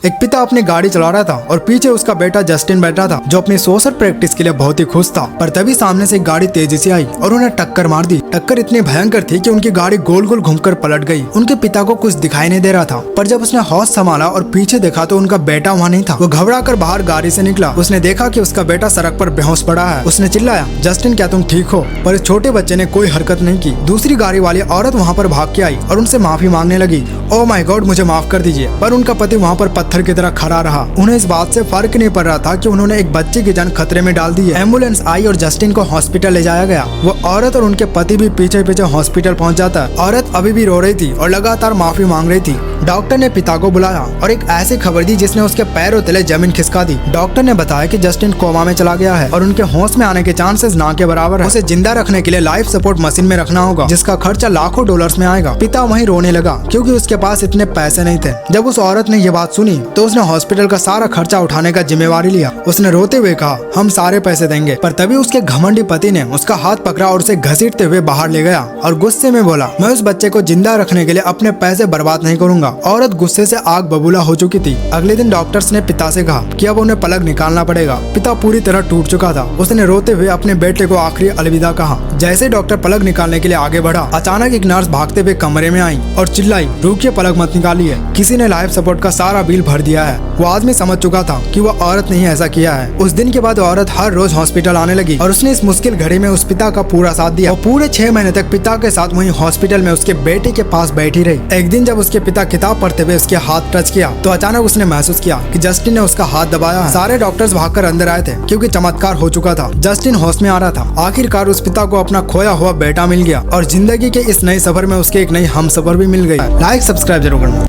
एक पिता अपनी गाड़ी चला रहा था और पीछे उसका बेटा जस्टिन बैठा था जो अपनी सोशल प्रैक्टिस के लिए बहुत ही खुश था। पर तभी सामने से एक गाड़ी तेजी से आई और उन्हें टक्कर मार दी। टक्कर इतनी भयंकर थी कि उनकी गाड़ी गोल गोल घूमकर पलट गई। उनके पिता को कुछ दिखाई नहीं दे रहा था, पर जब उसने होश संभाला और पीछे देखा तो उनका बेटा वहाँ नहीं था। वो घबरा कर बाहर गाड़ी से निकला। उसने देखा कि उसका बेटा सड़क पर बेहोश पड़ा है। उसने चिल्लाया, जस्टिन क्या तुम ठीक हो? पर इस छोटे बच्चे ने कोई हरकत नहीं की। दूसरी गाड़ी वाली औरत वहाँ पर भाग के आई और उनसे माफी मांगने लगी। ओह माय गॉड, मुझे माफ कर दीजिए। पर उनका पति वहाँ पर पत्थर की तरह खड़ा रहा। उन्हें इस बात से फर्क नहीं पड़ रहा था कि उन्होंने एक बच्चे की जान खतरे में डाल दी है। एम्बुलेंस आई और जस्टिन को हॉस्पिटल ले जाया गया। वो औरत और उनके पति भी पीछे पीछे हॉस्पिटल पहुंच जाता है। औरत अभी भी रो रही थी और लगातार माफी मांग रही थी। डॉक्टर ने पिता को बुलाया और एक ऐसी खबर दी जिसने उसके पैरों तले जमीन खिसका दी। डॉक्टर ने बताया कि जस्टिन कोमा में चला गया है और उनके होश में आने के चांसेस ना के बराबर है। उसे जिंदा रखने के लिए लाइफ सपोर्ट मशीन में रखना होगा, जिसका खर्चा लाखों डॉलर्स में आएगा। पिता वहीं रोने लगा क्योंकि उसके पास इतने पैसे नहीं थे। जब उस औरत ने ये बात सुनी तो उसने हॉस्पिटल का सारा खर्चा उठाने का जिम्मेवारी लिया। उसने रोते हुए कहा, हम सारे पैसे देंगे। पर तभी उसके घमंडी पति ने उसका हाथ पकड़ा और उसे घसीटते हुए बाहर ले गया और गुस्से में बोला, मैं उस बच्चे को जिंदा रखने के लिए अपने पैसे बर्बाद नहीं करूंगा। औरत गुस्से से आग बबूला हो चुकी थी। अगले दिन डॉक्टर्स ने पिता से कहा कि अब उन्हें पलक निकालना पड़ेगा। पिता पूरी तरह टूट चुका था। उसने रोते हुए अपने बेटे को आखिरी अलविदा कहा। जैसे डॉक्टर पलक निकालने के लिए आगे बढ़ा, अचानक एक नर्स भागते हुए कमरे में आई और चिल्लाई, रुकिए, पलक मत निकालिए, किसी ने लाइफ सपोर्ट का सारा बिल भर दिया है। वो आदमी समझ चुका था कि वो औरत ने ही ऐसा किया है। उस दिन के बाद औरत हर रोज हॉस्पिटल आने लगी और उसने इस मुश्किल घड़ी में उस पिता का पूरा साथ दिया। वो पूरे 6 महीने तक पिता के साथ वहीं हॉस्पिटल में उसके बेटे के पास बैठी रही। एक दिन जब उसके पिता किताब पढ़ते हुए उसके हाथ टच किया तो अचानक उसने महसूस किया कि जस्टिन ने उसका हाथ दबाया है। सारे डॉक्टर्स भागकर अंदर आए थे क्योंकि चमत्कार हो चुका था। जस्टिन होश में आ रहा था। आखिरकार उस पिता को अपना खोया हुआ बेटा मिल गया और जिंदगी के इस नए सफर में उसके एक नई हमसफर भी मिल गई। लाइक सब्सक्राइब जरूर करना।